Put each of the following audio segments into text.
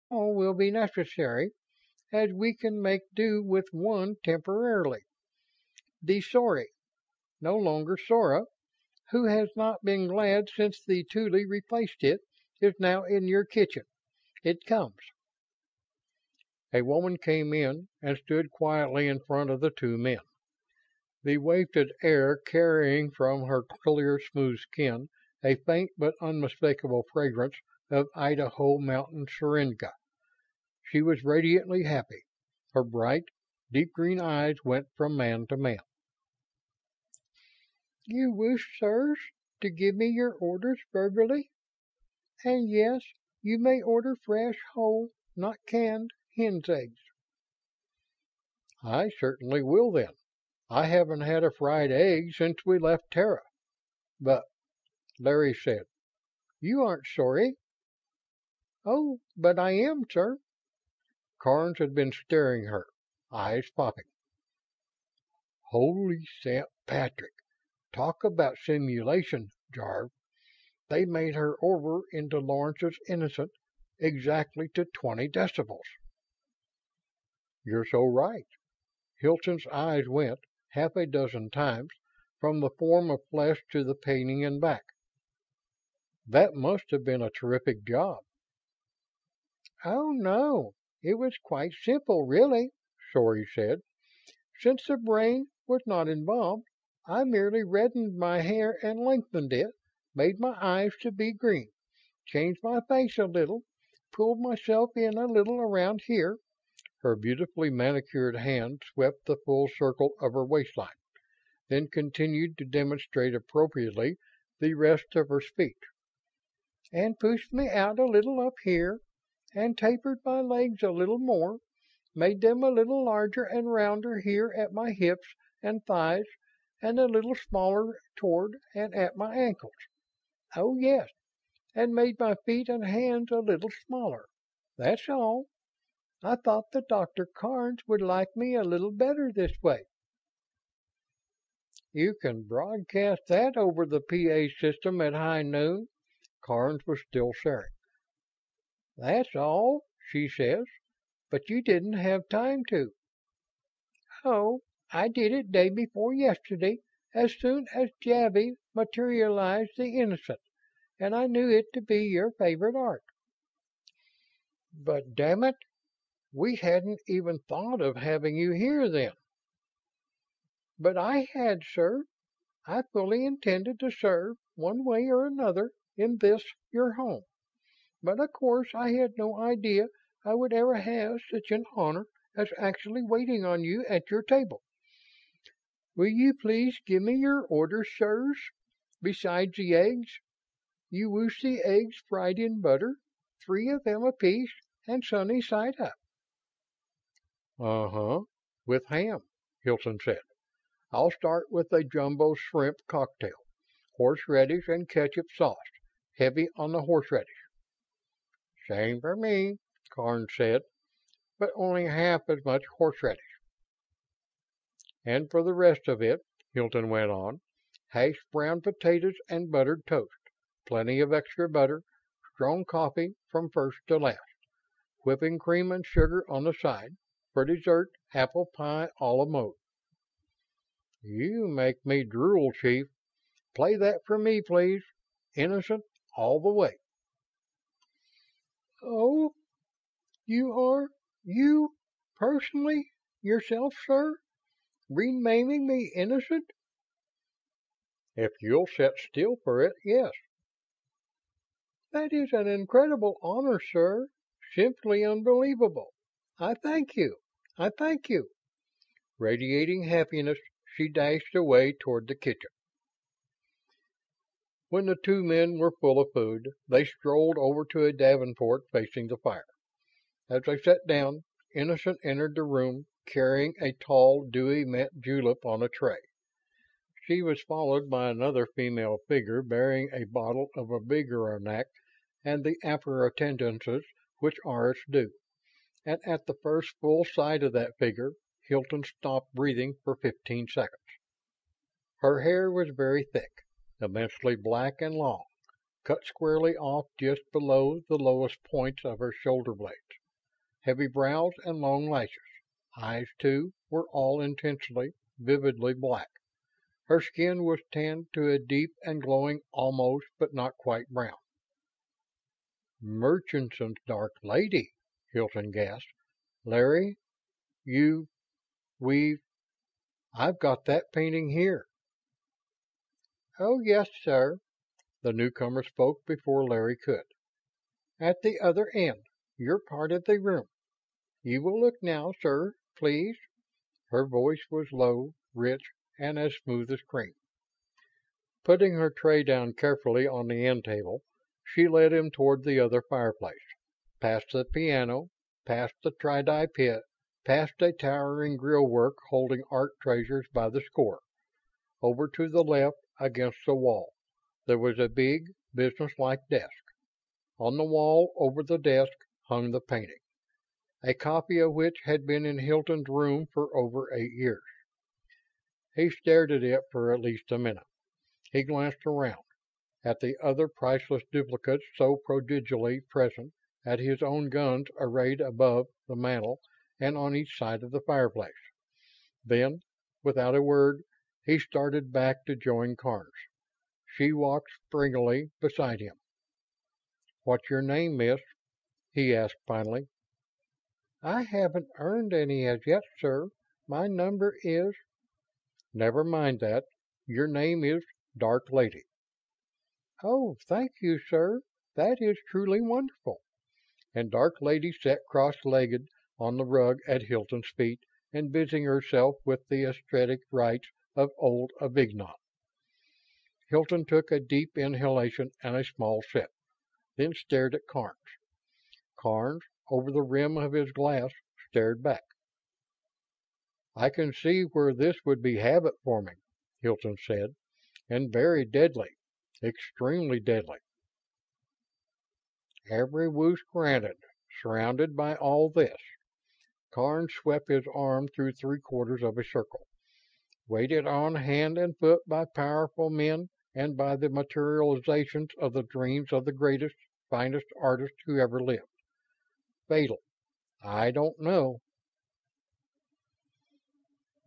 All will be necessary, as we can make do with one temporarily. The Sori, no longer Sora, who has not been glad since the Thule replaced it, is now in your kitchen. It comes." A woman came in and stood quietly in front of the two men, the wafted air carrying from her clear, smooth skin a faint but unmistakable fragrance of Idaho mountain syringa. She was radiantly happy. Her bright, deep green eyes went from man to man. "You wish, sirs, to give me your orders verbally? And yes, you may order fresh, whole, not canned, hen's eggs." "I certainly will then. I haven't had a fried egg since we left Terra." "But," Larry said, "you aren't sorry." "Oh, but I am, sir." Carnes had been staring her, eyes popping. "Holy St. Patrick. Talk about simulation, Jarve. They made her over into Lawrence's innocent, exactly to 20 decibels." "You're so right." Hilton's eyes went, half a dozen times, from the form of flesh to the painting and back. "That must have been a terrific job." "Oh, no. It was quite simple, really," Sori said. "Since the brain was not involved, I merely reddened my hair and lengthened it, made my eyes to be green, changed my face a little, pulled myself in a little around here." Her beautifully manicured hand swept the full circle of her waistline, then continued to demonstrate appropriately the rest of her speech. "And pushed me out a little up here, and tapered my legs a little more, made them a little larger and rounder here at my hips and thighs, and a little smaller toward and at my ankles. Oh, yes, and made my feet and hands a little smaller. That's all. I thought that Dr. Carnes would like me a little better this way." "You can broadcast that over the PA system at high noon." Carnes was still staring. "That's all, she says, but you didn't have time to." "Oh, I did it day before yesterday, as soon as Javi materialized the innocent, and I knew it to be your favorite art." "But damn it, we hadn't even thought of having you here then." "But I had, sir. I fully intended to serve, one way or another, in this, your home. But of course I had no idea I would ever have such an honor as actually waiting on you at your table. Will you please give me your orders, sirs, besides the eggs? You wish the eggs fried in butter, 3 of them apiece, and sunny side up." "Uh-huh, with ham," Hilton said. "I'll start with a jumbo shrimp cocktail, horseradish and ketchup sauce, heavy on the horseradish." "Same for me," Carnes said, "but only half as much horseradish." "And for the rest of it," Hilton went on, "hashed brown potatoes and buttered toast, plenty of extra butter, strong coffee from first to last, whipping cream and sugar on the side. For dessert, apple pie a la mode." "You make me drool, Chief. Play that for me, please. Innocent all the way." "Oh, you, personally, yourself, sir, renaming me innocent?" "If you'll sit still for it, yes." "That is an incredible honor, sir. Simply unbelievable. I thank you. I thank you." Radiating happiness, she dashed away toward the kitchen. When the two men were full of food, they strolled over to a davenport facing the fire. As they sat down, Innocent entered the room, carrying a tall, dewy mint julep on a tray. She was followed by another female figure bearing a bottle of a bigger arnac and the appurtenances which are its due, and at the first full sight of that figure, Hilton stopped breathing for 15 seconds. Her hair was very thick, immensely black and long, cut squarely off just below the lowest points of her shoulder blades. Heavy brows and long lashes. Eyes, too, were all intensely, vividly black. Her skin was tanned to a deep and glowing almost but not quite brown. "Murchison's Dark Lady," Hilton gasped. "Larry, you... we've... I've got that painting here." "Oh, yes, sir." The newcomer spoke before Larry could. "At the other end, your part of the room. You will look now, sir, please." Her voice was low, rich, and as smooth as cream. Putting her tray down carefully on the end table, she led him toward the other fireplace, past the piano, past the tri-dye pit, past a towering grillwork holding art treasures by the score. Over to the left, against the wall, there was a big, businesslike desk. On the wall over the desk hung the painting, a copy of which had been in Hilton's room for over 8 years. He stared at it for at least a minute. He glanced around, at the other priceless duplicates so prodigally present, at his own guns arrayed above the mantel and on each side of the fireplace. Then, without a word, he started back to join Carnes. She walked springily beside him. "What's your name, miss?" he asked finally. "I haven't earned any as yet, sir. My number is..." "Never mind that. Your name is Dark Lady." "Oh, thank you, sir. That is truly wonderful." And Dark Lady sat cross-legged on the rug at Hilton's feet and busying herself with the aesthetic rites of old Avignon. Hilton took a deep inhalation and a small sip, then stared at Carnes. Carnes, over the rim of his glass, stared back. "I can see where this would be habit forming," Hilton said, "and very deadly. Extremely deadly." "Every wish granted, surrounded by all this." Carnes swept his arm through 3/4 of a circle. "Waited on hand and foot by powerful men and by the materializations of the dreams of the greatest, finest artists who ever lived. Fatal. I don't know.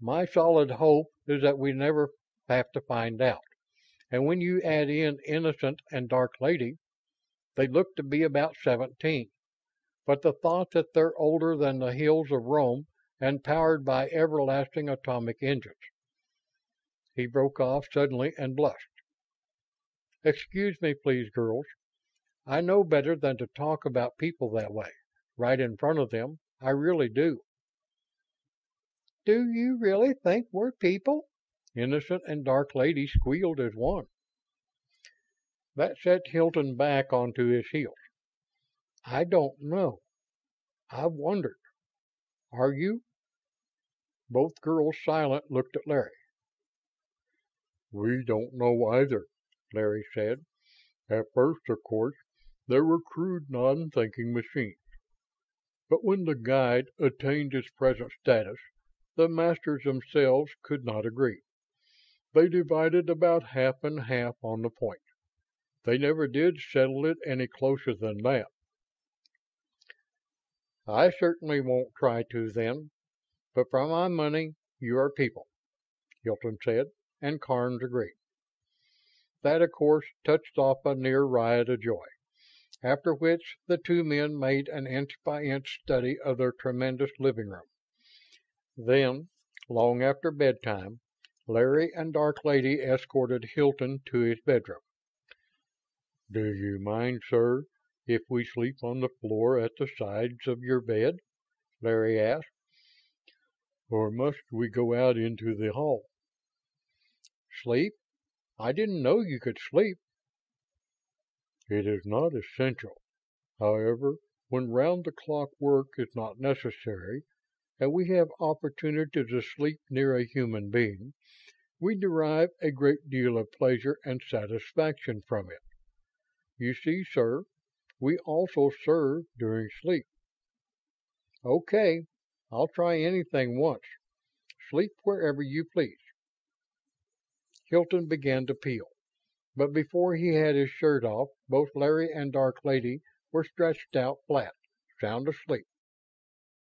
My solid hope is that we never have to find out. And when you add in Innocent and Dark Lady, they look to be about 17. But the thought that they're older than the hills of Rome and powered by everlasting atomic engines." He broke off suddenly and blushed. "Excuse me, please, girls. I know better than to talk about people that way, right in front of them. I really do." "Do you really think we're people?" Innocent and Dark Lady squealed as one. That set Hilton back onto his heels. "I don't know. I've wondered. Are you?" Both girls, silent, looked at Larry. "We don't know either," Larry said. "At first, of course, there were crude, non-thinking machines. But when the Guide attained its present status, the Masters themselves could not agree. They divided about half and half on the point. They never did settle it any closer than that." "I certainly won't try to, then. But for my money, you are people," Hilton said, and Carnes agreed. That, of course, touched off a near riot of joy, after which the two men made an inch-by-inch study of their tremendous living room. Then, long after bedtime, Larry and Dark Lady escorted Hilton to his bedroom. "Do you mind, sir, if we sleep on the floor at the sides of your bed?" Larry asked. "Or must we go out into the hall?" "Sleep? I didn't know you could sleep." "It is not essential. However, when round-the-clock work is not necessary, and we have opportunity to sleep near a human being, we derive a great deal of pleasure and satisfaction from it. You see, sir, we also serve during sleep." "Okay, I'll try anything once. Sleep wherever you please." Hilton began to peel, But before he had his shirt off, both Larry and Dark Lady were stretched out flat, sound asleep.